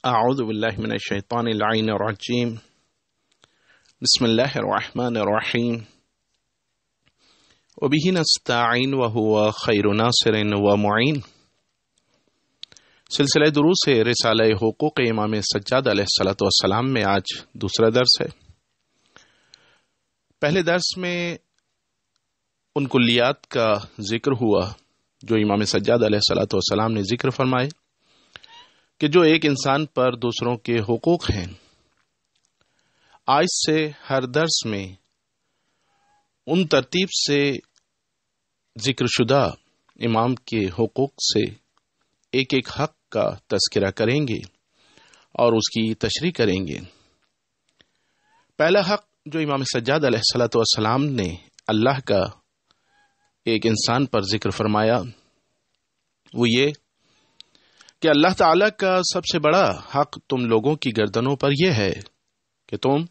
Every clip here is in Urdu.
اعوذ باللہ من الشیطان اللعین الرجیم بسم اللہ الرحمن الرحیم وبہ نستعین وہو خیر ناصر ومعین۔ سلسلہ دروس رسالہ حقوق امام سجاد علیہ السلام میں آج دوسرا درس ہے۔ پہلے درس میں ان کلیات کا ذکر ہوا جو امام سجاد علیہ السلام نے ذکر فرمائے کہ جو ایک انسان پر دوسروں کے حقوق ہیں۔ آج سے ہر درس میں ان ترتیب سے ذکر شدہ امام کے حقوق سے ایک ایک حق کا تذکرہ کریں گے اور اس کی تشریح کریں گے۔ پہلا حق جو امام سجاد علیہ السلام نے اللہ کا ایک انسان پر ذکر فرمایا وہ یہ کہ اللہ تعالیٰ کا سب سے بڑا حق تم لوگوں کی گردنوں پر یہ ہے کہ تم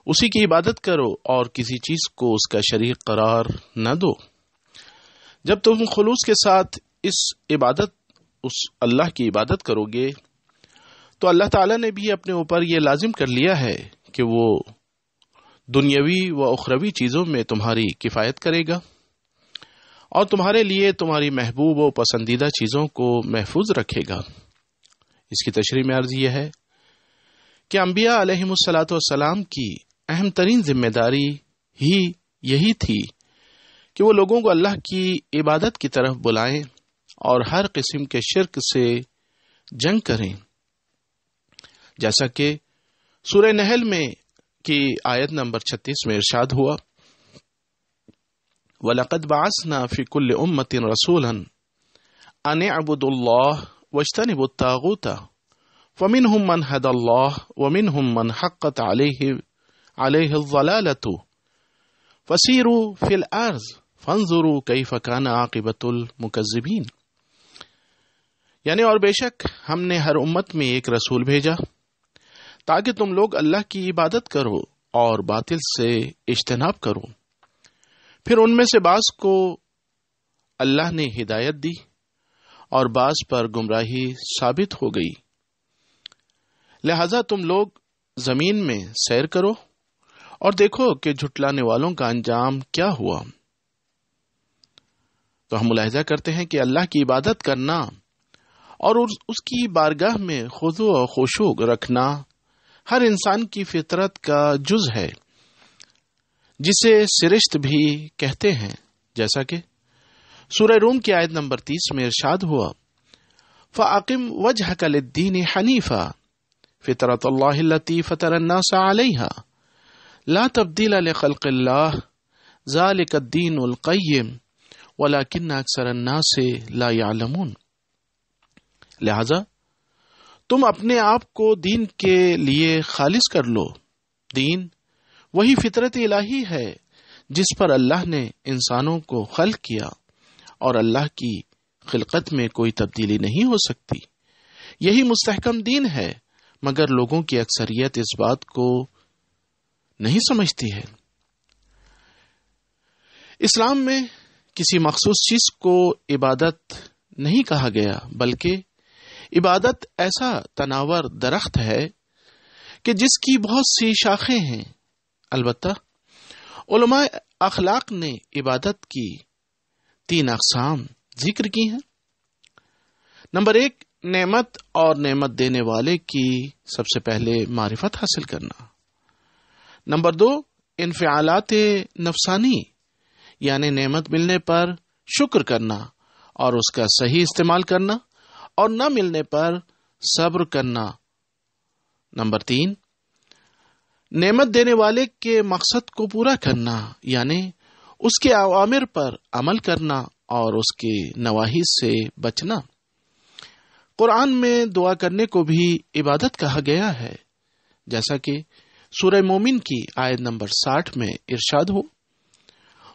اسی کی عبادت کرو اور کسی چیز کو اس کا شریک قرار نہ دو۔ جب تم خلوص کے ساتھ اس اللہ کی عبادت کرو گے تو اللہ تعالیٰ نے بھی اپنے اوپر یہ لازم کر لیا ہے کہ وہ دنیاوی و اخروی چیزوں میں تمہاری کفایت کرے گا اور تمہارے لیے تمہاری محبوب و پسندیدہ چیزوں کو محفوظ رکھے گا۔ اس کی تشریح میں عرض یہ ہے کہ انبیاء علیہم السلام کی اہم ترین ذمہ داری ہی یہی تھی کہ وہ لوگوں کو اللہ کی عبادت کی طرف بلائیں اور ہر قسم کے شرک سے جنگ کریں، جیسا کہ سورہ نحل میں کی آیت نمبر 36 میں ارشاد ہوا، وَلَقَدْ بَعَثْنَا فِي كُلِّ أُمَّةٍ رَسُولًا أَنِ اعْبُدُوا اللَّهَ وَاجْتَنِبُوا الطَّاغُوتَ فَمِنْهُمْ مَنْ هَدَى اللَّهُ وَمِنْهُمْ مَنْ حَقَّتْ عَلَيْهِ الضَّلَالَةُ فَسِيرُوا فِي الْأَرْضِ فَانظُرُوا كَيْفَ كَانَ عَاقِبَةُ الْمُكَذِّبِينَ۔ یعنی اور بے شک ہم نے ہر امت میں ایک رسول بھیجا تاکہ تم لوگ اللہ کی عبادت کرو اور باطل سے اجتناب کرو، پھر ان میں سے بعض کو اللہ نے ہدایت دی اور بعض پر گمراہی ثابت ہو گئی، لہذا تم لوگ زمین میں سیر کرو اور دیکھو کہ جھٹلانے والوں کا انجام کیا ہوا۔ تو ہم ملاحظہ کرتے ہیں کہ اللہ کی عبادت کرنا اور اس کی بارگاہ میں خضوع و خشوع رکھنا ہر انسان کی فطرت کا جز ہے، جسے سرشت بھی کہتے ہیں، جیسا کہ سورہ روم کی آیت نمبر 30 میں ارشاد ہوا، فَأَقِمْ وَجْهَكَ لِلدِّينِ حَنِيفًا فِطْرَتَ اللَّهِ الَّتِي فَطَرَ النَّاسَ عَلَيْهَا لَا تَبْدِيلَ لِخَلْقِ اللَّهِ ذَلِكَ الدِّينُ الْقَيِّمُ وَلَكِنَّ أَكْثَرَ النَّاسِ لَا يَعْلَمُونَ۔ لہذا تم اپنے آپ کو دین کے لیے خالص کر لو۔ دین وہی فطرت الہی ہے جس پر اللہ نے انسانوں کو خلق کیا اور اللہ کی خلقت میں کوئی تبدیلی نہیں ہو سکتی۔ یہی مستحکم دین ہے، مگر لوگوں کی اکثریت اس بات کو نہیں سمجھتی ہے۔ اسلام میں کسی مخصوص چیز کو عبادت نہیں کہا گیا، بلکہ عبادت ایسا تناور درخت ہے کہ جس کی بہت سی شاخیں ہیں۔ البتہ علماء اخلاق نے عبادت کی 3 اقسام ذکر کی ہیں۔ نمبر 1، نعمت اور نعمت دینے والے کی سب سے پہلے معرفت حاصل کرنا۔ نمبر 2، انفعالات نفسانی یعنی نعمت ملنے پر شکر کرنا اور اس کا صحیح استعمال کرنا اور نہ ملنے پر صبر کرنا۔ نمبر 3، نعمت دینے والے کے مقصد کو پورا کرنا یعنی اس کے اوامر پر عمل کرنا اور اس کے نواہی سے بچنا۔ قرآن میں دعا کرنے کو بھی عبادت کہا گیا ہے، جیسا کہ سورہ مومن کی آیت نمبر 60 میں ارشاد ہو،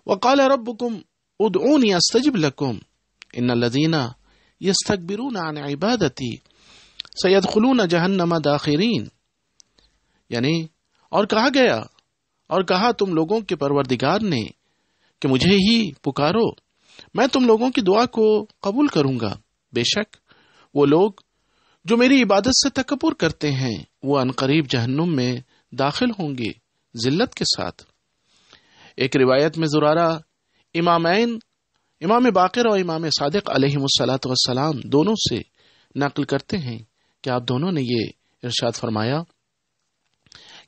وَقَالَ رَبُّكُمْ ادْعُونِي أَسْتَجِبْ لَكُمْ إِنَّ الَّذِينَ يَسْتَكْبِرُونَ عَنْ عِبَادَتِي سَيَدْخُلُونَ جَهَنَّمَ دَاخِرِينَ۔ یعنی اور کہا گیا اور کہا تم لوگوں کے پروردگار نے کہ مجھے ہی پکارو، میں تم لوگوں کی دعا کو قبول کروں گا، بے شک وہ لوگ جو میری عبادت سے تکبر کرتے ہیں وہ عنقریب جہنم میں داخل ہوں گے ذلت کے ساتھ۔ ایک روایت میں زرارہ امامین امام باقر اور امام صادق علیہم الصلاۃ والسلام دونوں سے نقل کرتے ہیں کہ آپ دونوں نے یہ ارشاد فرمایا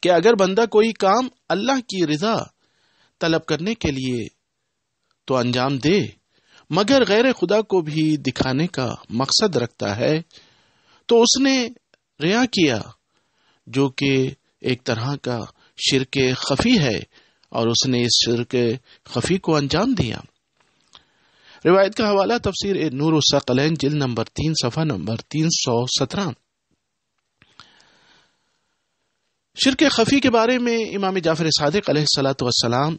کہ اگر بندہ کوئی کام اللہ کی رضا طلب کرنے کے لیے تو انجام دے مگر غیر خدا کو بھی دکھانے کا مقصد رکھتا ہے تو اس نے ریا کیا، جو کہ ایک طرح کا شرک خفی ہے، اور اس نے اس شرک خفی کو انجام دیا۔ روایت کا حوالہ تفسیر نور الثقلین جلد نمبر 3 صفحہ نمبر 317۔ شرک خفی کے بارے میں امام جعفر صادق علیہ الصلاۃ والسلام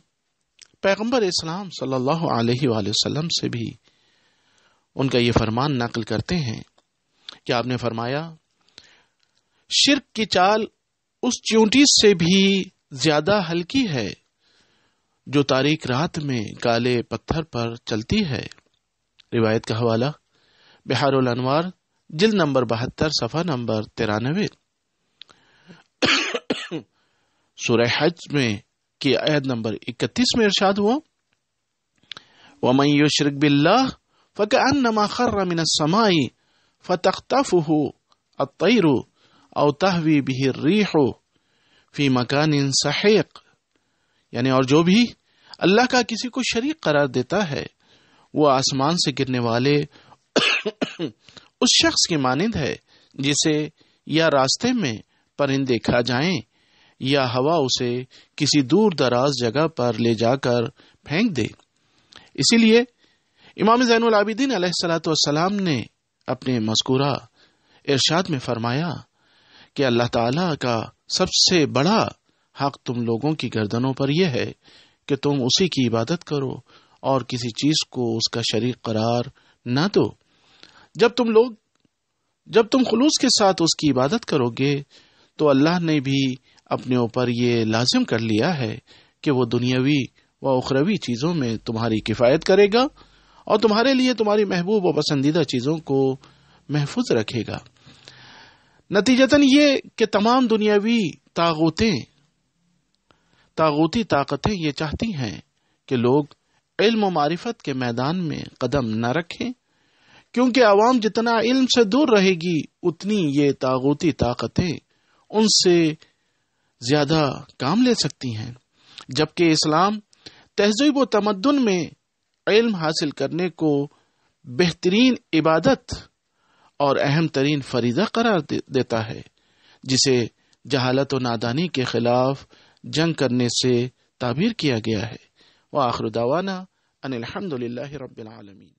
پیغمبر اسلام صلی اللہ علیہ وآلہ وسلم سے بھی ان کا یہ فرمان نقل کرتے ہیں کہ آپ نے فرمایا، شرک کی چال اس چیونٹی سے بھی زیادہ ہلکی ہے جو تاریک رات میں کالے پتھر پر چلتی ہے۔ روایت کا حوالہ بحار الانوار جلد نمبر 72 صفحہ نمبر 93۔ سورہ حج میں کی آیت نمبر 31 میں ارشاد ہوا، وَمَن يُشْرِكْ بِاللَّهِ فَكَأَنَّمَا خَرَّ مِنَ السَّمَاءِ فَتَخْطَفُهُ الطَّيْرُ أَوْ تَهْوِي بِهِ الرِّيحُ فِي مَكَانٍ سَحِيقٍ، یعنی اور جو بھی اللہ کا کسی کو شریک قرار دیتا ہے وہ آسمان سے گرنے والے اس شخص کی مانند ہے جسے یا راستے میں پرندے کھا جائیں یا ہوا اسے کسی دور دراز جگہ پر لے جا کر پھینک دے۔ اسی لیے امام زین العابدین علیہ الصلاۃ والسلام نے اپنے مذکورہ ارشاد میں فرمایا کہ اللہ تعالی کا سب سے بڑا حق تم لوگوں کی گردنوں پر یہ ہے کہ تم اسی کی عبادت کرو اور کسی چیز کو اس کا شریک قرار نہ دو۔ جب تم خلوص کے ساتھ اس کی عبادت کرو گے تو اللہ نے بھی اپنے اوپر یہ لازم کر لیا ہے کہ وہ دنیاوی و اخروی چیزوں میں تمہاری کفایت کرے گا اور تمہارے لیے تمہاری محبوب و پسندیدہ چیزوں کو محفوظ رکھے گا۔ نتیجتاً یہ کہ تمام دنیاوی طاغوتی طاقتیں یہ چاہتی ہیں کہ لوگ علم و معرفت کے میدان میں قدم نہ رکھیں، کیونکہ عوام جتنا علم سے دور رہے گی اتنی یہ طاغوتی طاقتیں ان سے زیادہ کام لے سکتی ہیں، جبکہ اسلام تہذیب و تمدن میں علم حاصل کرنے کو بہترین عبادت اور اہم ترین فریضہ قرار دیتا ہے، جسے جہالت و نادانی کے خلاف جنگ کرنے سے تعبیر کیا گیا ہے۔ وآخر دعوانا ان الحمد للہ رب العالمین۔